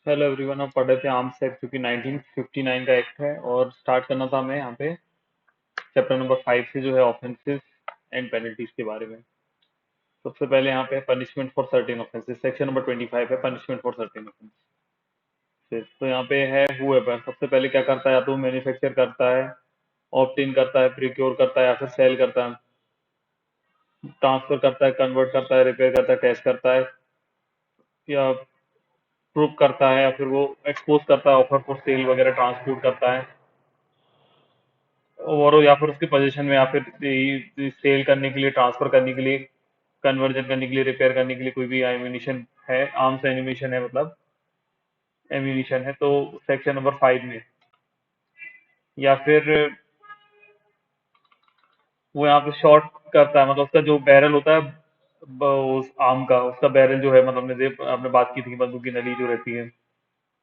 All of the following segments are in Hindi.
Hello everyone. हम पढ़ रहे थे आर्म्स एक्ट जो कि 1959 का एक्ट है और स्टार्ट करना था हमें यहाँ पे चैप्टर नंबर 5 से जो है ऑफेंसेस एंड पेनल्टीज के बारे में। सबसे पहले यहाँ पे punishment for certain offences, section number 25 है पनिशमेंट फॉर सर्टेन ऑफेंसेस। तो यहाँ पे है हुएवर, सबसे पहले क्या करता है, या तो मैन्युफैक्चर करता है, ऑप्टेन करता है, प्रिक्योर करता है, या फिर सेल करता है, ट्रांसफर करता है, कन्वर्ट करता है, रिपेयर करता है, टेस्ट करता है, या प्रूव करता है, या फिर वो एक्सपोज करता है, ऑफर फॉर सेल वगैरह ट्रांसपोर्ट करता है, और या फिर उसकी पोजीशन में, या फिर सेल करने के लिए, ट्रांसफर करने के लिए, कन्वर्जन करने के लिए, रिपेयर करने के लिए कोई भी एम्यूनिशन है, आर्म्स एम्यूनिशन है, मतलब एम्यूनिशन है, तो सेक्शन नंबर 5 में। या फिर वो यहाँ पे शॉर्ट करता है, मतलब उसका जो बैरल होता है, उस आर्म का उसका बैरल जो है, मतलब आपने बात की थी बंदूक की नली जो रहती है।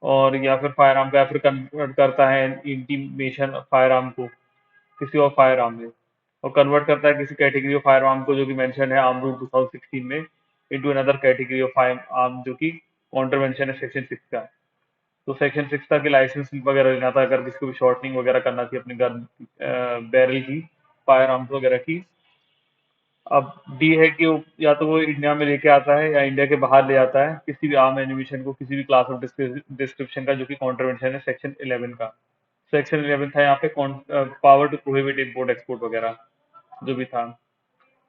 और या फिर फायर आर्म का, या फिर कन्वर्ट करता है इंटीमेशन फायर आर्म को किसी और फायर आर्म में, और कन्वर्ट करता है किसी कैटेगरी ऑफ फायर आर्म को जो कि मेंशन है आर्म रूल 2016 में, into another category of fire arm जो कि कॉन्ट्रवेंशन है सेक्शन 6 का। तो सेक्शन 6 था कि लाइसेंस वगैरह लेना था अगर किसी को भी शॉर्टनिंग वगैरह करना थी अपनी गन बैरल की, फायर आर्म्स वगैरह की। अब डी है कि या तो वो इंडिया में लेके आता है या इंडिया के बाहर ले जाता है किसी भी आर्म एनिमेशन को, किसी भी क्लास ऑफ डिस्क्रिप्शन का जो कि कॉन्ट्रवेंशन है सेक्शन 11 का। सेक्शन 11 था यहाँ पे power to prohibit import export वगैरह जो भी था।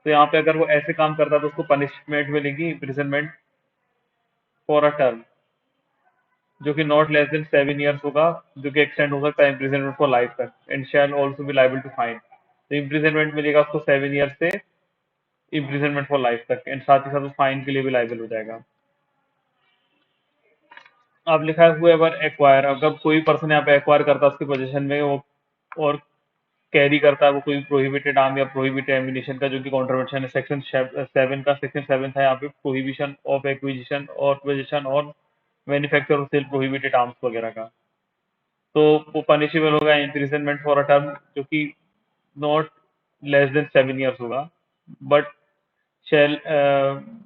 तो यहाँ पे अगर वो ऐसे काम करता है तो उसको पनिशमेंट मिलेगी इम्प्रिजनमेंट फॉर अ टर्म जो कि नॉट लेस देन 7 ईयर्स होगा, जो कि एक्सटेंड हो सकता है इम्प्रिजनमेंट फॉर लाइफ तक, and shall also be liable to fine. तो इम्प्रिजनमेंट मिलेगा उसको 7 ईयर्स से इम्प्रिजनमेंट फॉर लाइफ तक, एंड साथ ही साथ उस फाइन के लिए भी लाइबल हो जाएगा। अब लिखा है हुएवर एक्वायर, अगर कोई पर्सन यहाँ पे एक्वायर करता है उसकी पोजीशन में वो, और कैरी करता है वो कोई प्रोहिबिटेड आर्म या प्रोहिबिटेड एम्यूनिशन का जो कि कॉन्ट्रवेंशन है सेक्शन 7 का। सेक्शन 7 था यहाँ पे प्रोहिबिशन ऑफ एक्विजिशन और पोजीशन और मैन्युफैक्चर और सेल प्रोहिबिटेड आर्म्स वगैरह का। तो वो पनिशेबल होगा इम्प्रिजनमेंट फॉर अ टर्म जो कि नॉट लेस देन 7 ईयर्स होगा, बट शैल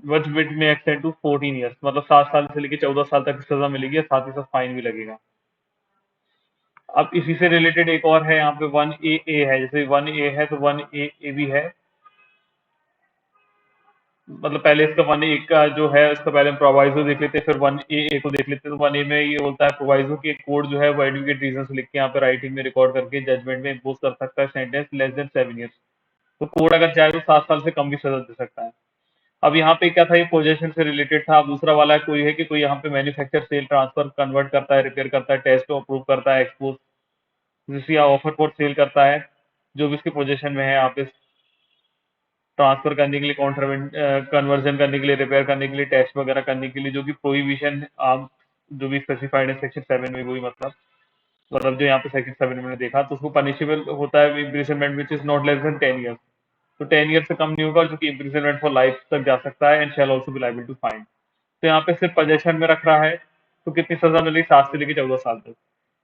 वट विट में एक्सटेंड टू 14 ईयर्स, मतलब 7 साल से लेकर 14 साल तक की सजा मिलेगी, और साथ ही साथ फाइन भी लगेगा। अब इसी से रिलेटेड एक और है यहाँ पे 1A है, जैसे 1A है तो 1A भी है। मतलब पहले इसका 1A का जो है इसका पहले हम प्रोवाइजो देख लेते हैं, फिर 1A को देख लेते हैं। तो 1A में ये बोलता है प्रोवाइजो की कोड जो है वो एडवोकेट रीजन लिख के यहाँ पे राइटिंग में रिकॉर्ड करके जजमेंट में इम्पोज कर सकता है सेंटेंस लेस देन 7 ईयर्स। तो कोड अगर चाहे तो 7 साल से कम भी सजा दे सकता है। अब यहाँ पे क्या था, ये पोजेशन से रिलेटेड था। अब दूसरा वाला कोई है कि कोई यहाँ पे मैन्युफैक्चर सेल ट्रांसफर कन्वर्ट करता है, रिपेयर करता है, टेस्ट और अप्रूव करता है, एक्सपोज जिसे या ऑफर फॉर सेल करता है, जो भी उसके पोजीशन में है यहाँ पे, ट्रांसफर करने के लिए, कन्वर्जन करने के लिए, रिपेयर करने के लिए, टेस्ट वगैरह करने के लिए, जो कि प्रोहिबिशन आम जो भी स्पेसिफाइड है सेक्शन 7 में, वही मतलब जो यहाँ पे सेक्शन 7 में मैंने देखा, तो उसको पनिशेबल होता है imprisonment which is not less than 10 years. तो 10 ईयर से कम नहीं होगा, जो कि इम्प्रिजनमेंट फॉर लाइफ तक जा सकता है, and shall also be liable to fine. तो यहाँ पे सिर्फ पोजेशन में रख रहा है, तो कितनी सजा मिलेगी, 7 से लेकर 14 साल तक।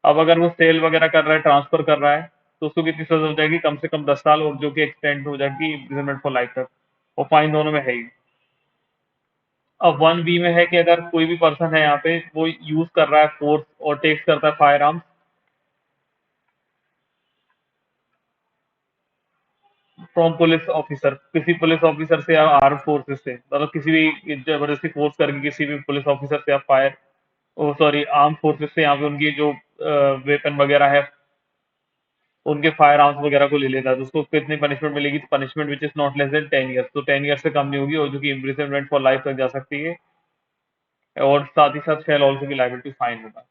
अब अगर वो सेल वगैरह कर रहा है, ट्रांसफर कर रहा है, तो उसको कितनी सजा हो जाएगी, कम से कम 10 साल, और जो कि एक्सटेंड हो जाएगी इम्प्रिजनमेंट फॉर लाइफ तक, और फाइन दोनों में है ही। अब 1B में है कि अगर कोई भी पर्सन है यहाँ पे वो यूज कर रहा है फोर्स और टेक्स करता है fire arm from police officer, किसी पुलिस ऑफिसर से या आर्म फोर्सेस से, मतलब किसी भी जबरदस्ती फोर्स करके किसी भी पुलिस ऑफिसर से या फायर, ओ सॉरी, आर्म फोर्सेस से यहाँ पे उनकी जो वेपन वगैरह है, उनके फायर आर्म्स वगैरह को ले लेता है, तो उसको कितनी पनिशमेंट मिलेगी, punishment which is not less than 10 years. तो 10 ईयर से कम नहीं होगी, और जो कि इम्प्रिजनमेंट फॉर लाइफ तक जा सकती है, और साथ ही साथ shall also be liable to fine होगा।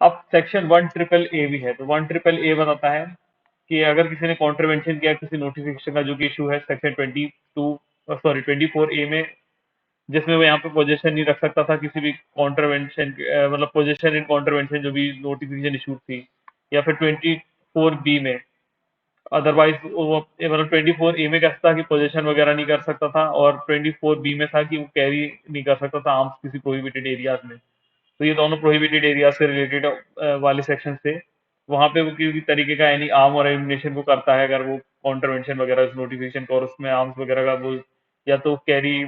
अब सेक्शन 1 ट्रिपल ए भी है, तो 1 ट्रिपल ए बताता है कि अगर किसी ने कॉन्ट्रवेंशन किया किसी नोटिफिकेशन का, जो कि इशू है सेक्शन 24A में, जिसमें वो यहाँ पे पोजीशन नहीं रख सकता था किसी भी कॉन्ट्रवेंशन, मतलब पोजीशन इन कॉन्ट्रवेंशन जो भी नोटिफिकेशन इशू थी, या फिर 24B में अदरवाइज वो मतलब 24A में कैसा था कि पोजीशन वगैरह नहीं कर सकता था, और 24B में था कि वो कैरी नहीं कर सकता था आर्म्स किसी प्रोहिबिटेड एरियाज में। तो ये दोनों प्रोहिबिटेड एरिया से रिलेटेड वाले सेक्शन थे। वहां पे वो किसी तरीके का एनी आर्म और एम्यूनेशन को करता है, अगर वो कॉन्ट्रवेंशन वगैरह उस नोटिफिकेशन का, और उसमें आर्म्स वगैरह का वो या तो कैरी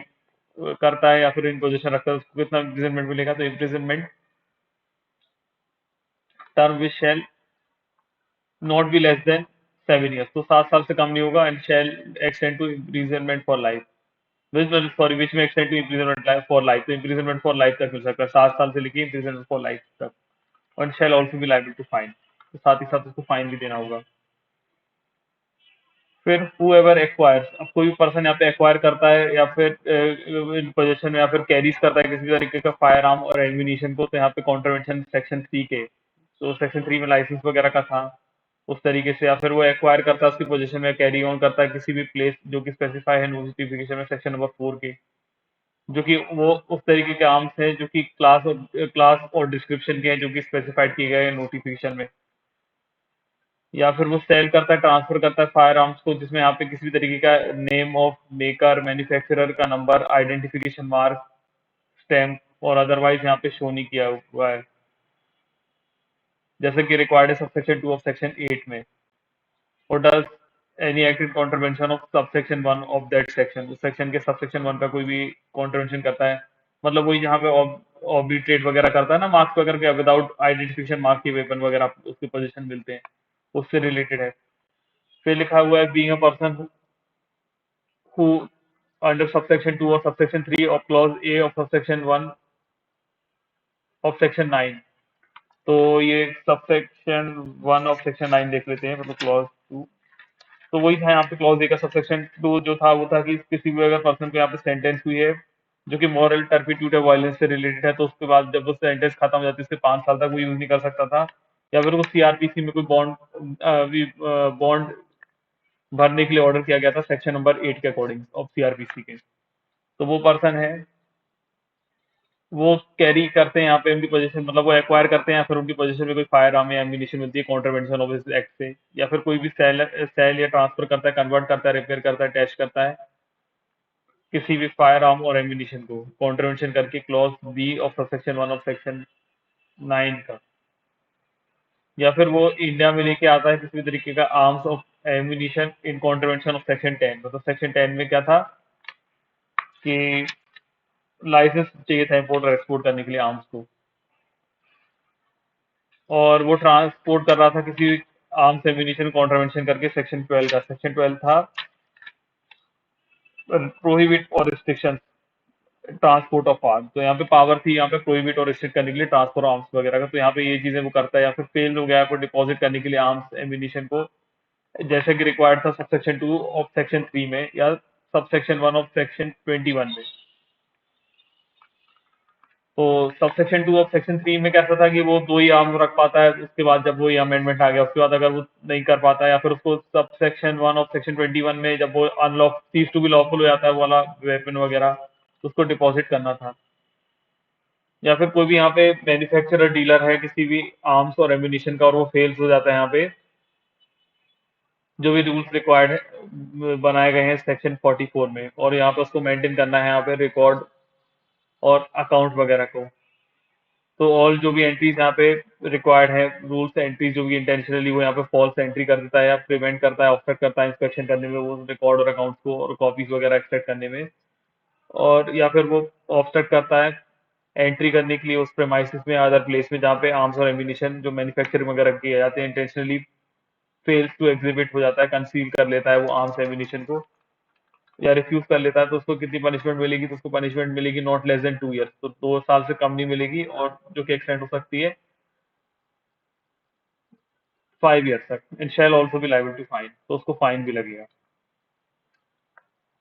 करता है या फिर इन पोजीशन रखता है, उसको कितना इम्प्रिजनमेंट मिलेगा? तो imprisonment term which shall not be less than 7 years, तो 7 साल से कम नहीं होगा, and shall extend to imprisonment for life, sorry which में extend to imprisonment for life, तो इम्प्रिजनमेंट फॉर लाइफ तक मिल सकता है, 7 साल से लेके इम्प्रिजनमेंट फॉर लाइफ तक। और shall also be liable to fine, तो साथ ही साथ उसको फाइन भी देना होगा। फिर whoever एक्वायर्स, अब कोई भी पर्सन यहाँ पे एक्वायर करता है या फिर इन पोजेशन या फिर कैरीज करता है किसी तरीके का फायर आर्म और एम्यूनिशन को, तो यहाँ पे कॉन्ट्रवेंशन सेक्शन 3 के, तो सेक्शन 3 में लाइसेंस वगैरह का था उस तरीके से, या फिर वो एक्वायर करता है उसकी पोजीशन में, कैरी ऑन करता है किसी भी प्लेस जो कि स्पेसिफाई है नोटिफिकेशन में सेक्शन नंबर 4 के, जो कि वो उस तरीके के आर्म्स हैं जो कि क्लास और डिस्क्रिप्शन के हैं जो कि स्पेसिफाइड किए गए हैं नोटिफिकेशन में। या फिर वो सेल करता है, ट्रांसफर करता है फायर आर्म्स को, जिसमें यहाँ पे किसी भी तरीके का नेम ऑफ मेकर, मैन्युफैक्चरर का नंबर, आइडेंटिफिकेशन मार्क, स्टैम्प और अदरवाइज यहाँ पे शो नहीं किया हुआ है, जैसे कि रिक्वायर्ड है सबसेक्शन 2 ऑफ सेक्शन 8 में। और does any act in contravention of subsection 1 of that section, उस सेक्शन के सबसेक्शन 1 का कोई भी कॉन्ट्रवेंशन करता है, मतलब वही जहाँ पे ऑर्बिट्रेट वगैरह करता है ना, मार्क्स वगैरह के विदाउट आइडेंटिफिकेशन मार्क के वेपन वगैरह उसके पोजीशन मिलते हैं, उससे रिलेटेड है। फिर लिखा हुआ है being a person who under subsection 2 or subsection 3 of clause A of subsection 1 of section 9, तो ये subsection 1 of section 9 देख लेते हैं, मतलब clause 2, तो वही था यहाँ पे clause A का subsection 2 जो था वो था कि किसी भी अगर पर्सन को यहाँ पे सेंटेंस हुई है जो कि मॉरल टर्पिट्यूड या वायलेंस से रिलेटेड है, तो उसके बाद जब वो सेंटेंस खत्म हो जाती है उसके 5 साल तक वो यूज नहीं कर सकता था, या फिर वो सीआरपीसी में कोई बॉन्ड भरने के लिए ऑर्डर किया गया था सेक्शन नंबर 8 के अकॉर्डिंग ऑफ सीआरपीसी के, तो वो पर्सन है, वो कैरी करते हैं यहाँ पे उनकी पोजीशन, मतलब वो एक्वायर करते हैं या फिर उनकी पोजीशन में कोई फायर आर्म या एम्यूनिशन मिलती है कॉन्ट्रवेंशन ऑफ इस एक्ट से, या फिर कोई भी सेल या ट्रांसफर करता है, कन्वर्ट करता है, रिपेयर करता है, अटैच करता है किसी भी फायर आर्म और एम्यूनिशन को कॉन्ट्रवेंशन करके clause b of section 1 of section 9 का, या फिर वो इंडिया में लेके आता है किसी भी तरीके का arms of ammunition in contravention of section 10, मतलब सेक्शन 10 में क्या था कि लाइसेंस चाहिए था इम्पोर्ट और एक्सपोर्ट करने के लिए आर्म्स को, और वो ट्रांसपोर्ट कर रहा था किसी आर्म्स एम्यूनिशन कॉन्ट्रवेंशन करके सेक्शन 12 था प्रोहिबिट और रिस्ट्रिक्शन ट्रांसपोर्ट ऑफ आर्म्स, तो यहाँ पे पावर थी यहाँ पे प्रोहिबिट और रिस्ट्रिक्ट करने के लिए ट्रांसफर आर्म्स वगैरह का, तो यहाँ पे ये चीजें वो करता है, या फिर फेल हो गया को डिपॉजिट करने के लिए आर्म्स एम्यूनिशन को, जैसे कि रिक्वायर्ड था सबसेक्शन 2 ऑफ सेक्शन 3 में या सबसेक्शन 1 ऑफ सेक्शन 21 में। तो सबसेक्शन 2 ऑफ सेक्शन 3 में कैसा था कि वो 2 ही आर्म रख पाता है, उसके बाद जब वो ये अमेंडमेंट आ गया उसके बाद अगर वो नहीं कर पाता है, या फिर उसको सबसेक्शन 1 ऑफ सेक्शन 21 में जब वो unlock ceases to be lawful हो जाता है वो वाला वेपन वगैरह, तो उसको डिपॉजिट करना था। या फिर कोई भी यहाँ पे मैन्युफैक्चरर डीलर है किसी भी आर्म्स और एम्यूनिशन का और वो फेल्स हो जाता है यहाँ पे, जो भी रूल्स रिक्वायर्ड है बनाए गए हैं सेक्शन 44 में, और यहाँ पे उसको मेंटेन करना है यहाँ पे रिकॉर्ड और अकाउंट वगैरह को, तो ऑल जो भी एंट्रीज यहाँ पे रिक्वायर्ड है रूल्स एंट्रीज जो भी इंटेंशनली वो यहाँ पे फॉल्स एंट्री कर देता है या प्रिवेंट करता है, ऑफसेट करता है इंस्पेक्शन करने में वो रिकॉर्ड और अकाउंट्स को और कॉपीज वगैरह एक्सट्रैक्ट करने में, और या फिर वो ऑफसेट करता है एंट्री करने के लिए उस प्रेमाइसिस में अदर प्लेस में जहाँ पे आर्म्स और एम्यूनिशन जो मैन्युफैक्चरिंग वगैरह किए जाते हैं इंटेंशनली फेल्स टू एग्जिबिट हो जाता है, कंसील कर लेता है वो आर्म्स एम्यूनिशन को या रिफ्यूज कर लेता है, तो उसको कितनी पनिशमेंट मिलेगी? तो उसको पनिशमेंट मिलेगी नॉट लेस देन 2 years, तो 2 साल से कम नहीं मिलेगी, और जो कि एक्सटेंड हो सकती है 5 years तक, and shall also be liable to fine, तो उसको फाइन भी लगेगा।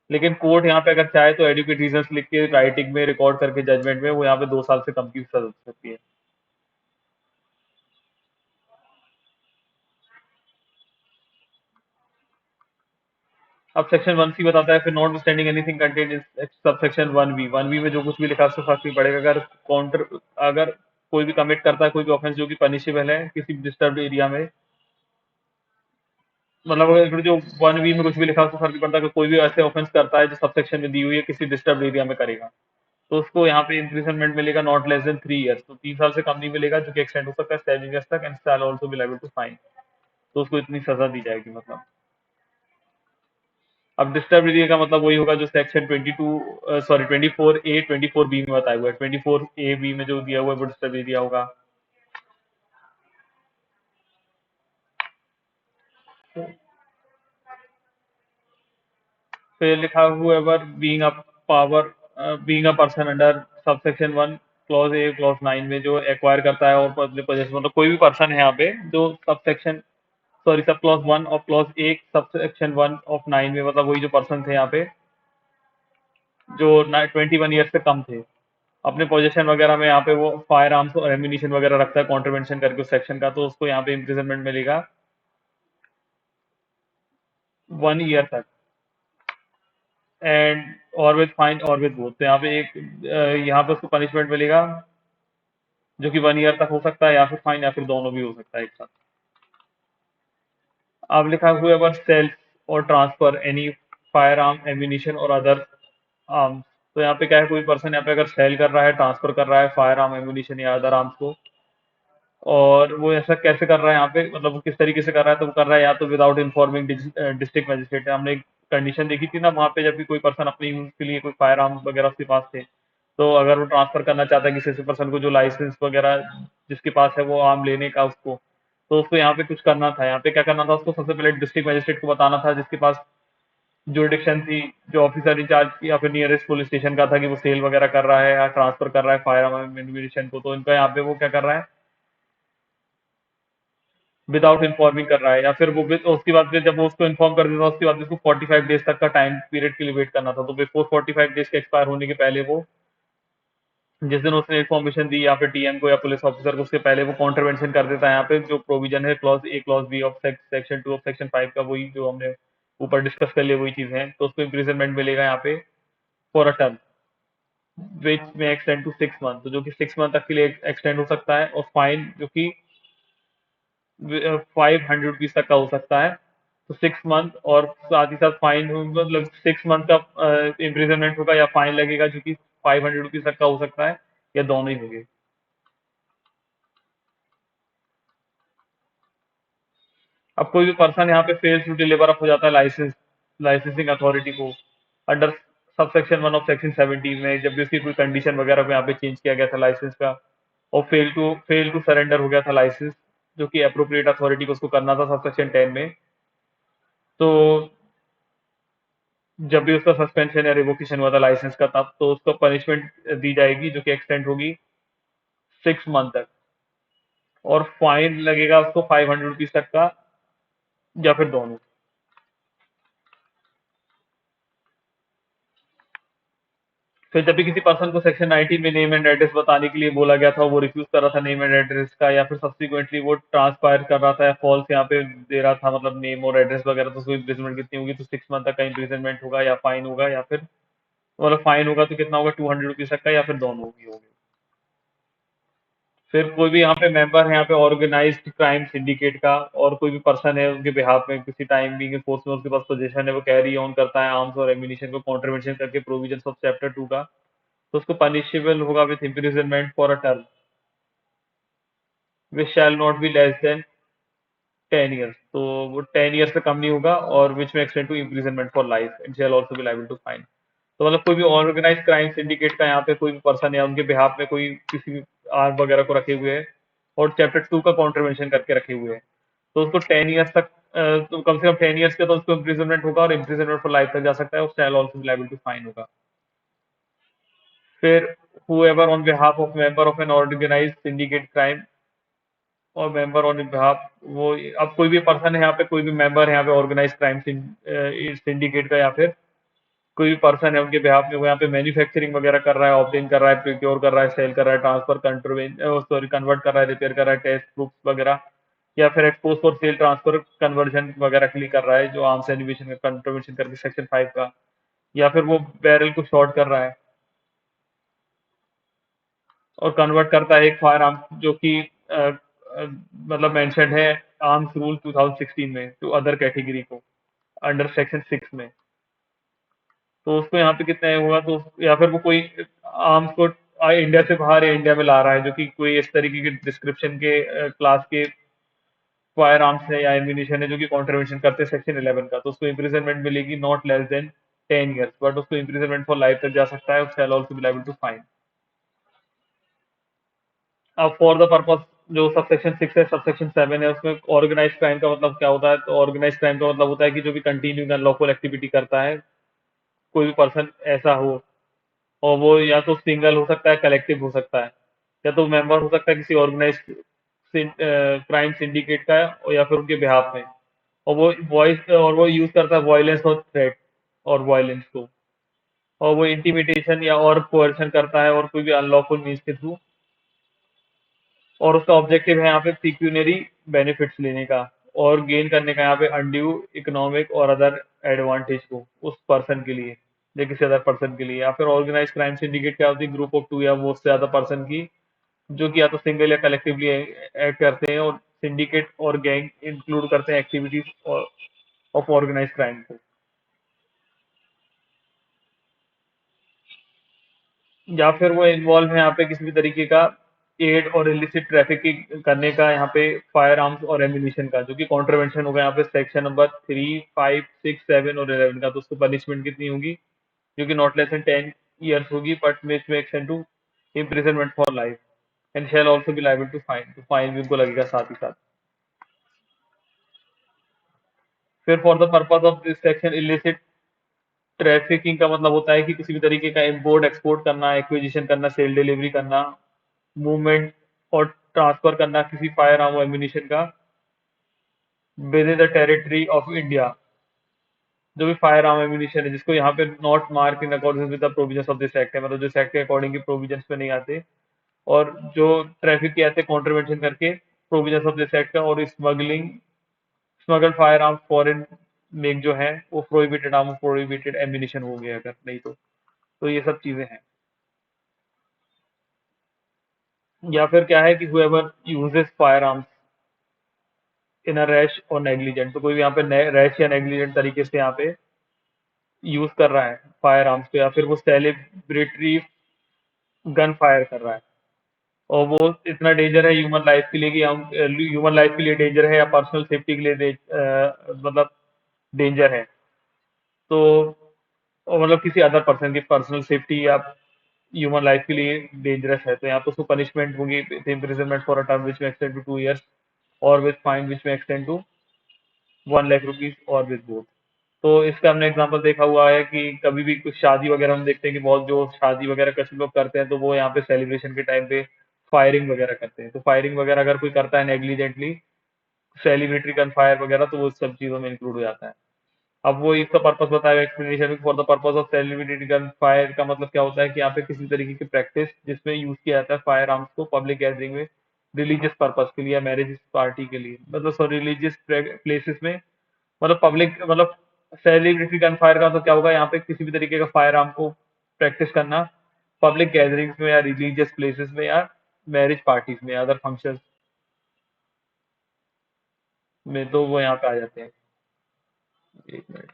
लेकिन कोर्ट यहाँ पे अगर चाहे तो एडुकेट रीजंस लिख के राइटिंग में रिकॉर्ड करके जजमेंट में वो यहाँ पे 2 साल से कम की सजा हो सकती है। अब सेक्शन 1C बताता है फिर not standing anything contain in subsection 1B में जो कुछ भी लिखा है उससे फर्क नहीं पड़ेगा, अगर कोई भी कमिट करता है कोई भी ऑफेंस जो कि पनिशेबल है किसी भी डिस्टर्ब एरिया में, मतलब अगर जो 1B में कुछ भी लिखा है उससे फर्क नहीं पड़ता कि कोई भी ऐसे ऑफेंस करता है जो सबसेक्शन में दी हुई है किसी डिस्टर्ब एरिया में करेगा, तो उसको यहाँ पे इम्प्रिजनमेंट मिलेगा नॉट लेस देन 3 years, तो 3 साल से कम नहीं मिलेगा जो कि एक्सटेंड हो सकता है 7 years तक, and shall also be liable to fine, तो उसको इतनी सजा दी जाएगी मतलब। अब डिस्टर्ब एरिया का मतलब वही होगा जो सेक्शन 22 सॉरी 24A 24B में बताया हुआ है। 24A B में जो दिया हुआ है वो डिस्टर्ब एरिया होगा। फिर लिखा whoever being a power being a person under subsection 1 clause a clause 9 में जो एक्वायर करता है और पब्लिक पोजेशन मतलब कोई भी पर्सन है यहाँ पे जो सबसेक्शन सॉरी सब क्लॉज 1 और क्लॉज ए सबसेक्शन 1 ऑफ 9 में मतलब वही जो पर्सन थे यहाँ पे जो 21 ईयर्स से कम थे अपने पोजीशन वगैरह में यहाँ पे वो फायर आर्म्स और एम्यूनिशन वगैरह रखता है कॉन्ट्रीवेंशन करके उस सेक्शन का तो उसको यहाँ पे इम्प्रिजनमेंट मिलेगा 1 ईयर तक एंड और विद फाइन और विद बोथ तो यहाँ पे एक यहाँ पे उसको पनिशमेंट मिलेगा जो कि 1 ईयर तक हो सकता है या फिर फाइन या फिर दोनों भी हो सकता है एक साथ। अब लिखा हुआ है बस सेल और transfer any fire arm ammunition और अदर आर्म्स तो यहाँ पे क्या है कोई पर्सन यहाँ पे अगर सेल कर रहा है ट्रांसफर कर रहा है फायर आर्म एम्यूनिशन या अदर आर्म्स को और वो ऐसा कैसे कर रहा है यहाँ पे मतलब वो किस तरीके से कर रहा है तो वो कर रहा है या तो विदाउट इन्फॉर्मिंग डिस्ट्रिक्ट मजिस्ट्रेट हमने एक कंडीशन देखी थी ना वहाँ पे जब भी कोई पर्सन अपने यूज के लिए कोई फायर आर्म वगैरह उसके पास थे तो अगर वो ट्रांसफर करना चाहता है किसी ऐसे पर्सन को जो लाइसेंस वगैरह जिसके पास है वो आर्म लेने का उसको तो उसको यहाँ पे कुछ करना था यहाँ पे क्या करना था उसको सबसे पहले डिस्ट्रिक्ट मजिस्ट्रेट को बताना था जिसके पास जुरिडिक्शन थी जो ऑफिसर इंचार्ज या फिर नियरेस्ट पुलिस स्टेशन का था कि वो सेल वगैरह कर रहा है या ट्रांसफर कर रहा है फायर आर्म एम्यूनिशन को तो इनका यहाँ पे वो क्या कर रहा है विदाउट इन्फॉर्मिंग कर रहा है या फिर वो उसके बाद फिर जब वो उसको इन्फॉर्म कर देता उसके बाद उसको 45 डेज तक का टाइम पीरियड के लिए वेट करना था तो बिफोर 45 डेज के एक्सपायर होने के पहले वो जिस दिन उसने इन्फॉर्मेशन दी या फिर डीएम को या पुलिस ऑफिसर को उसके पहले वो कॉन्ट्रवेंशन कर देता है यहाँ पे जो प्रोविजन है clause a clause b of section 2 of section 5 का वही जो हमने ऊपर डिस्कस कर लिया वही चीज है तो उसको इम्प्रिजनमेंट मिलेगा यहाँ पे फॉर अ टर्म विच में एक्सटेंड टू 6 मंथ तो जो कि 6 मंथ तक के लिए एक्सटेंड हो सकता है और फाइन जो कि 500 रुपीज तक का हो सकता है तो 6 मंथ और साथ ही साथ फाइन मतलब 6 मंथ का इम्प्रिजनमेंट होगा या फाइन लगेगा जो कि 500 रुपीज तक का हो सकता है या दोनों ही होंगे। अब कोई भी पर्सन यहाँ पे फेल्स टू डिलीवर अप हो जाता है लाइसेंसिंग अथॉरिटी को अंडर सबसेक्शन 1 ऑफ सेक्शन 17 में जब भी उसकी कोई कंडीशन वगैरह को यहाँ पे चेंज किया गया था लाइसेंस का और फेल टू सरेंडर हो गया था लाइसेंस जो कि अप्रोप्रिएट अथॉरिटी को उसको करना था सबसेक्शन 10 में तो जब भी उसका सस्पेंशन या रिवोकेशन हुआ था लाइसेंस का तब तो उसको पनिशमेंट दी जाएगी जो कि एक्सटेंड होगी 6 मंथ तक और फाइन लगेगा उसको 500 रुपीज तक का या फिर दोनों। फिर जब भी किसी पर्सन को सेक्शन 19 में नेम एंड एड्रेस बताने के लिए बोला गया था वो रिफ्यूज कर रहा था नेम एंड एड्रेस का या फिर सब्सिक्वेंटली वो ट्रांसफायर कर रहा था या फॉल्स यहाँ पे दे रहा था मतलब नेम और एड्रेस वगैरह तो उसको इम्प्रिजनमेंट कितनी होगी तो 6 मंथ तक का इम्प्रिजनमेंट होगा या फाइन होगा या फिर मतलब फाइन होगा तो कितना होगा 200 रुपीज तक का या फिर दोनों भी होंगे। फिर कोई भी यहाँ पे मेंबर है यहाँ पे ऑर्गेनाइज्ड क्राइम सिंडिकेट का और कोई भी पर्सन है उनके बिहाफ में किसी टाइम भी फोर्स में उसके पास पोजीशन है वो कैरी ऑन करता है आर्म्स और एम्यूनिशन को कॉन्ट्रीवेंशन करके प्रोविजन ऑफ चैप्टर 2 का तो उसको पनिशेबल होगा with imprisonment for a term which shall not be less than 10 years तो वो 10 ईयर्स से कम नहीं होगा और विच में extend to imprisonment for life it shall also be liable to fine तो मतलब कोई भी ऑर्गेनाइज क्राइम सिंडिकेट का यहाँ पे कोई भी पर्सन है उनके बिहाफ में कोई किसी भी आर्म वगैरह को रखे हुए है और चैप्टर 2 का कॉन्ट्रीवेंशन करके रखे हुए हैं तो उसको 10 ईयर्स तक तो कम से कम 10 ईयर्स का तो उसको इम्प्रिजनमेंट होगा और इम्प्रिजनमेंट फॉर लाइफ तक जा सकता है और shall also be liable to fine होगा। फिर whoever on behalf of member of an organized syndicate crime और मेंबर ऑन बिहाफ वो अब कोई भी पर्सन है यहाँ पे कोई भी मेंबर है यहाँ पे ऑर्गेनाइज क्राइम सिंडिकेट का या फिर कोई भी पर्सन है उनके बिहाफ में वो यहाँ पे मैन्युफैक्चरिंग वगैरह कर रहा है ऑब्टेन कर रहा है प्रोक्योर कर रहा है सेल कर रहा है ट्रांसफर सॉरी कन्वर्ट कर रहा है रिपेयर कर रहा है टेस्ट प्रूफ वगैरह या फिर expose for sale transfer conversion वगैरह के लिए कर रहा है जो आर्म्स एनिमेशन का कंट्रीब्यूशन करके सेक्शन 5 का या फिर वो बैरल को शॉर्ट कर रहा है और कन्वर्ट करता है एक फायर आर्म जो कि मतलब मेंशन्ड है आर्म्स रूल 2016 में टू अदर कैटेगरी को अंडर सेक्शन 6 में तो उसको यहाँ पे कितना होगा तो या फिर वो कोई आर्म्स को इंडिया से बाहर या इंडिया में ला रहा है जो कि कोई इस तरीके के डिस्क्रिप्शन के क्लास के फायर आर्म्स है या एम्यूनिशन है जो कि कॉन्ट्रवेंशन करते हैं सेक्शन 11 का, तो उसको इम्प्रिजनमेंट मिलेगी not less than 10 years, but उसको इम्प्रिजनमेंट फॉर लाइफ तक जा सकता है, shall also be liable to fine. अब फॉर द पर्पस जो सबसेक्शन 6 है, सबसेक्शन 7 है, उसमें ऑर्गेनाइज क्राइम का मतलब क्या होता है, तो ऑर्गेनाइज क्राइम का मतलब होता है कि जो भी कंटिन्यू अनलॉफुल एक्टिविटी करता है कोई भी पर्सन ऐसा हो, और वो या तो सिंगल हो सकता है, कलेक्टिव हो सकता है, या तो मेंबर हो सकता है किसी ऑर्गेनाइज क्राइम सिंडिकेट का, और या फिर उनके बिहाफ में, और वो यूज करता है वायलेंस और थ्रेट और वायलेंस को, और वो इंटिमिडेशन या और कोerशन करता है और कोई भी अनलॉफुल मीन्स के थ्रू, और उसका ऑब्जेक्टिव है यहाँ पे पिक्यूनरी बेनिफिट्स लेने का और गेन करने का, यहाँ पे अनड्यू इकोनॉमिक और अदर एडवांटेज को उस पर्सन के लिए या किसी अदर पर्सन के लिए। या फिर ऑर्गेनाइज क्राइम सिंडिकेट क्या होती है, ग्रुप ऑफ 2 या वो उससे ज्यादा पर्सन की जो कि या तो सिंगल या कलेक्टिवली एक्ट करते हैं, और सिंडिकेट और गैंग इंक्लूड करते हैं एक्टिविटीज ऑफ ऑर्गेनाइज क्राइम को। या फिर वो इन्वॉल्व है यहाँ पे किसी भी तरीके का एड और इलिसिट ट्रैफिकिंग करने का, यहाँ पे फायर आर्म्स और एम्यूनिशन का, जो कि कॉन्ट्रवेंशन होगा यहाँ पे सेक्शन नंबर 3, 5, 6, 7 और 11 का, तो उसको पनिशमेंट कितनी होगी, जो कि नॉट लेस देन 10 ईयर्स होगी, बट विच में extend to imprisonment for life and shall also be liable to fine, तो फाइन भी उनको लगेगा साथ ही साथ। फिर for the purpose of this section illicit trafficking का मतलब होता है कि किसी भी तरीके का इम्पोर्ट एक्सपोर्ट करना, एक्विजिशन करना, सेल डिलीवरी करना, मूवमेंट और ट्रांसफर करना किसी फायर आर्म और एम्यूनिशन का with in the territory of India, जो भी फायर आर्म एम्यूनिशन है जिसको यहाँ पे not mark in accordance with the provisions of this act है, मतलब जो एक्ट के अकॉर्डिंग की प्रोविजंस पे नहीं आते, और जो ट्रैफिक के ऐसे कॉन्ट्रवेंशन करके प्रोविजंस ऑफ दिस एक्ट का, और smuggle fire arm foreign make जो है वो प्रोहिबिटेड आर्म, प्रोहिबिटेड एम्यूनिशन हो गया अगर नहीं तो ये सब चीजें हैं। या फिर क्या है कि whoever uses firearms इन अ रैश और नेग्लिजेंट, तो कोई भी यहाँ पे रैश या नेग्लिजेंट तरीके से यहाँ पे यूज कर रहा है फायर आर्म्स को, या फिर वो सेलिब्रेटरी गन फायर कर रहा है, और वो इतना डेंजर है ह्यूमन लाइफ के लिए कि हम ह्यूमन लाइफ के लिए डेंजर है या पर्सनल सेफ्टी के लिए मतलब डेंजर है, तो और मतलब किसी अदर पर्सन की पर्सनल सेफ्टी या ह्यूमन लाइफ के लिए डेंजरस है, तो यहाँ पे उसको पनिशमेंट होगी imprisonment for a term which में एक्सटेंड टू 2 ईयर्स और विद फाइन विच में एक्सटेंड टू 1 लाख रुपीज और विद बोथ। तो इसका हमने एग्जांपल देखा हुआ है कि कभी भी कुछ शादी वगैरह हम देखते हैं कि बहुत जो शादी वगैरह कुछ लोग करते हैं, तो वो यहाँ पे सेलिब्रेशन के टाइम पे फायरिंग वगैरह करते हैं, तो फायरिंग वगैरह अगर कोई करता है नेग्लिजेंटली, सेलिब्रेटरी गन फायर वगैरह, तो वो सब चीजों में इंक्लूड हो जाता है। अब वो इसका पर्पस बताएगा explanation for the purpose of celebratory gun fire का मतलब क्या होता है कि यहाँ पे किसी तरीके की प्रैक्टिस जिसमें यूज किया जाता है फायर आर्म्स को पब्लिक गैदरिंग में, रिलीजियस पर्पस के लिए या मैरिज पार्टी के लिए, मतलब सॉरी रिलीजियस प्लेसेस में, मतलब पब्लिक मतलब सेलिब्रिटी गन फायर का तो क्या होगा, यहाँ पे किसी भी तरीके का फायर आर्म को प्रैक्टिस करना पब्लिक गैदरिंग्स में या रिलीजियस प्लेसेस में या मैरिज पार्टीज में, अदर फंक्शंस में, तो वो यहाँ पे आ जाते हैं। एक मिनट।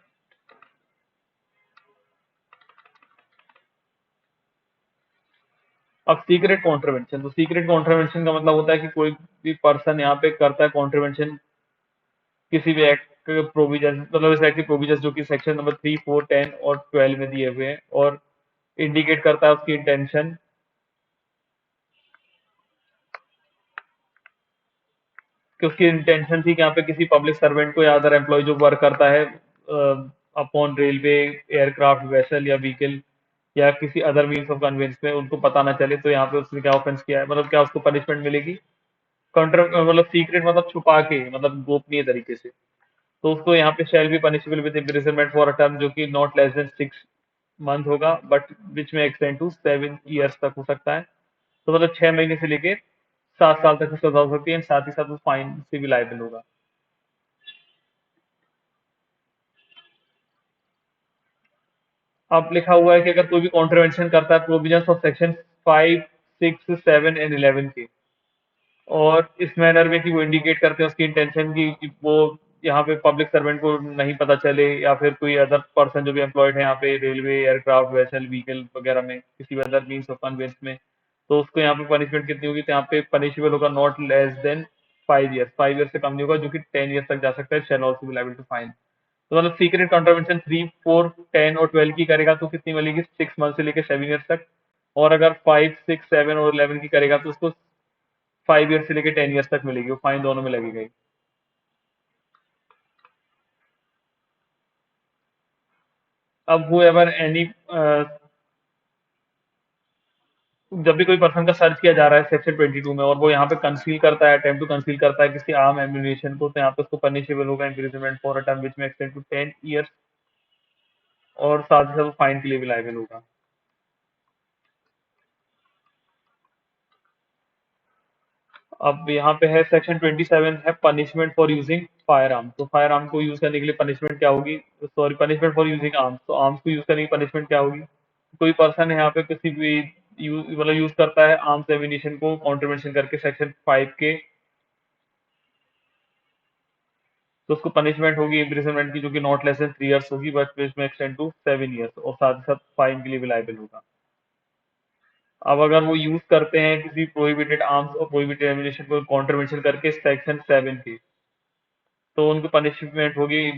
अब सीक्रेट कॉन्ट्रवेंशन, तो सीक्रेट कॉन्ट्रवेंशन का मतलब होता है कि कोई भी पर्सन यहाँ पे करता है कॉन्ट्रवेंशन किसी भी एक्ट प्रोविजन, मतलब इस एक्ट के प्रोविजन जो कि सेक्शन नंबर 3, 4, 10 और 12 में दिए हुए हैं, और इंडिकेट करता है उसकी इंटेंशन कि उसकी इंटेंशन थी कि यहाँ पे किसी पब्लिक सर्वेंट को या अदर एम्प्लॉय जो वर्क करता है अपॉन रेलवे, एयरक्राफ्ट, वेसल या व्हीकल या किसी अदर मीन्स ऑफ कन्वेंस में, उनको पता ना चले, तो यहाँ पे उसने क्या ऑफेंस किया है, मतलब क्या उसको पनिशमेंट मिलेगी, कंट्र मतलब सीक्रेट मतलब छुपा के, मतलब गोपनीय तरीके से, तो उसको यहाँ पे shall be punishable with imprisonment for a term जो कि नॉट लेस देन 6 मंथ होगा, बट विच में एक्सटेंड टू 7 ईयर्स तक हो सकता है, तो मतलब 6 महीने से लेके 7 साल तक की सजा हो सकती है, साथ ही साथ वो फाइन से भी लायबल होगा। अब लिखा हुआ है कि अगर कोई भी कॉन्ट्रवेंशन करता है प्रोविजंस ऑफ सेक्शन 5, 6, 7 एंड 11 के, और इस मैनर में कि वो इंडिकेट करते हैं उसकी इंटेंशन की वो यहाँ पे पब्लिक सर्वेंट को नहीं पता चले, या फिर कोई अदर पर्सन जो भी एम्प्लॉयड है यहाँ पे रेलवे, एयरक्राफ्ट, वेसल, व्हीकल वगैरह में, किसी भी अदर मीन्स ऑफ कन्वेंस में, तो उसको यहाँ पे पनिशमेंट कितनी होगी, तो यहाँ पे पनिशेबल होगा नॉट लेस देन 5 ईयर से कम नहीं होगा, जो कि 10 ईयर तक जा सकता है, shall also be liable to fine. तो मतलब सीक्रेट कॉन्ट्रीब्यूशन 3, 4, 10 और 12 की करेगा तो कितनी मिलेगी, 6 मंथ से लेकर 7 ईयर तक। और अगर 5, 6, 7 और 11 की करेगा तो उसको 5 ईयर से लेकर 10 ईयर तक मिलेगी, वो फाइन दोनों में लगेगा ही। अब वो एवर एनी, जब भी कोई पर्सन का सर्च किया जा रहा है सेक्शन 22 में, और वो यहाँ पे कंसील करता है, अटेम्प्ट टू कंसील करता है किसी आर्म एम्यूनेशन को, तो यहाँ पे उसको पनिशेबल होगा imprisonment for a term which में एक्सटेंड टू 10 ईयर्स, और साथ ही साथ फाइन के लिए भी लायबल होगा। अब यहाँ पे है सेक्शन 27 है punishment for using fire arm. तो फायर आर्म को यूज करने के लिए पनिशमेंट क्या होगी, sorry, punishment for using arms, तो आर्म्स को यूज करने की पनिशमेंट क्या होगी। कोई पर्सन यहाँ पे किसी भी मतलब यूज करता है आर्म्स एमिनेशन को कॉन्ट्रीब्यूशन करके सेक्शन 5 के, तो उसको पनिशमेंट होगी इम्प्रिजनमेंट की, जो कि नॉट लेस देन 3 ईयर्स होगी, बट विच में एक्सटेंड टू 7 ईयर्स, और साथ ही साथ फाइन के लिए भी लायबल होगा। अब अगर वो यूज करते हैं किसी प्रोहिबिटेड आर्म्स और प्रोहिबिटेड एमिनेशन को कॉन्ट्रीब्यूशन करके सेक्शन 7 की, तो उनको पनिशमेंट होगी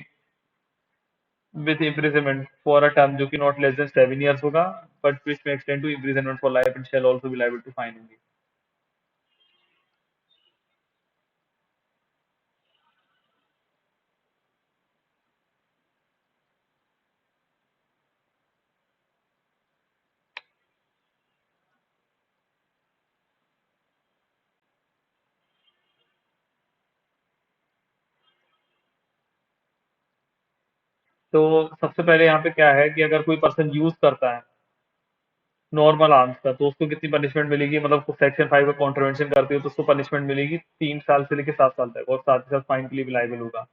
with imprisonment for a term जो कि नॉट लेस देन 7 ईयर्स होगा, बट विच में extend to imprisonment for life and shall also be liable to fine होंगे। तो सबसे पहले यहाँ पे क्या है कि अगर कोई पर्सन यूज करता है नॉर्मल आर्म्स का, तो उसको कितनी पनिशमेंट मिलेगी, मतलब सेक्शन 5 का कॉन्ट्रवेंशन करती है तो उसको पनिशमेंट मिलेगी 3 साल से लेकर 7 साल तक, और साथ ही साथ फाइन के लिए भी लायबल होगा।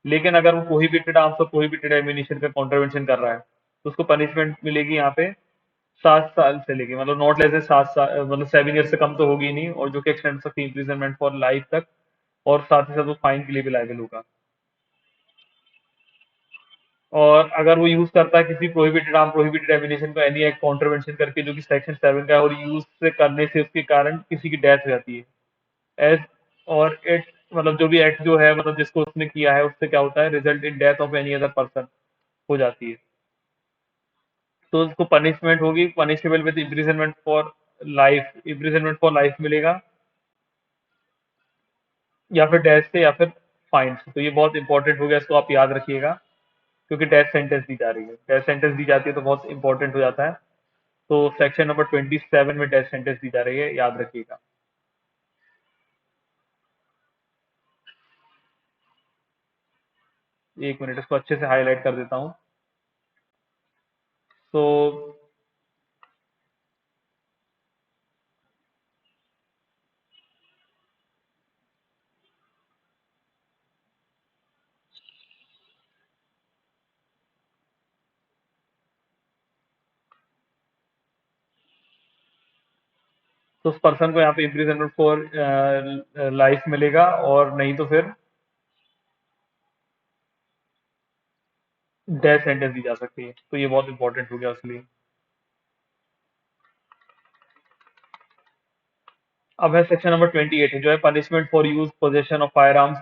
लेकिन अगर वो प्रोहिबिटेड आर्म्स और प्रोहिबिटेड एम्यूनिशन का कॉन्ट्रवेंशन कर रहा है, तो उसको पनिशमेंट मिलेगी यहाँ पे 7 साल से लेके, मतलब नॉट लेस देन 7 साल, मतलब 7 ईयर से कम तो होगी ही नहीं, और जो कि एक्सटेंड हो सकती है इम्प्रिजनमेंट फॉर लाइफ तक, और साथ ही साथ वो फाइन के लिए भी लायबल होगा। और अगर वो यूज करता है किसी प्रोहिबिटेड आर्म प्रोहिबिटेड एमिनेशन को एनी एक्ट कॉन्ट्रवेंशन करके जो कि सेक्शन 7 का है, और यूज से करने से उसके कारण किसी की डेथ हो जाती है, एज, और इट, मतलब जो भी एक्ट जो है, मतलब जिसको उसने किया है उससे क्या होता है, result in death of any other person हो जाती है, तो उसको पनिशमेंट होगी punishable with imprisonment for life, imprisonment for life मिलेगा, या फिर डेथ से, या फिर फाइन से। तो ये बहुत इंपॉर्टेंट हो गया, इसको आप याद रखिएगा, क्योंकि डेथ सेंटेंस दी जा रही है, डेथ सेंटेंस दी जाती है तो बहुत इंपॉर्टेंट हो जाता है। तो सेक्शन नंबर 27 में डेथ सेंटेंस दी जा रही है, याद रखिएगा। 1 मिनट, इसको अच्छे से हाईलाइट कर देता हूँ। तो उस पर्सन को यहाँ पे इम्प्रिजनमेंट फॉर लाइफ मिलेगा, और नहीं तो फिर डेथ सेंटेंस दी जा सकती है, तो ये बहुत इंपॉर्टेंट हो गया उसके लिए। अब है सेक्शन नंबर 28 है, जो है punishment for use possession of firearms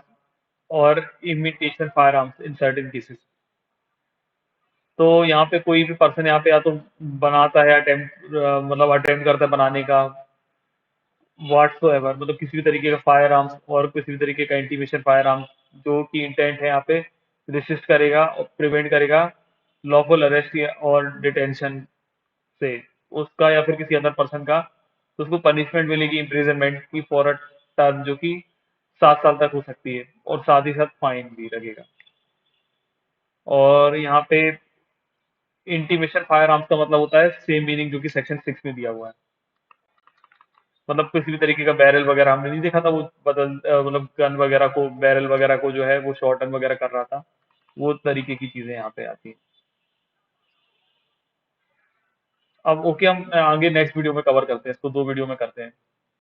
और imitation firearms in certain cases. तो यहाँ पे कोई भी पर्सन यहाँ पे या तो बनाता है अटेम्प्ट, मतलब अटेम्प्ट करता है बनाने का, व्हाट्सोएवर, मतलब किसी भी तरीके का फायर आर्म्स और किसी भी तरीके का इंटीमेशन फायर आर्म्स, जो कि इंटेंट है यहाँ पे रेसिस्ट करेगा और प्रिवेंट करेगा लॉफुल अरेस्ट और डिटेंशन से, उसका या फिर किसी अदर पर्सन का, तो उसको पनिशमेंट मिलेगी इम्प्रिजनमेंट की फॉर अ टर्म जो कि 7 साल तक हो सकती है, और साथ ही साथ फाइन भी लगेगा। और यहाँ पे इंटीमेशन फायर आर्म्स का मतलब होता है सेम मीनिंग जो कि सेक्शन 6 में दिया हुआ है, मतलब किसी भी तरीके का बैरल वगैरह, हमने नहीं देखा था वो मतलब गन वगैरह को, बैरल वगैरह को जो है वो शॉर्टन वगैरह कर रहा था, वो तरीके की चीजें यहाँ पे आती हैं। अब ओके, हम आगे नेक्स्ट वीडियो में कवर करते हैं, इसको 2 वीडियो में करते हैं।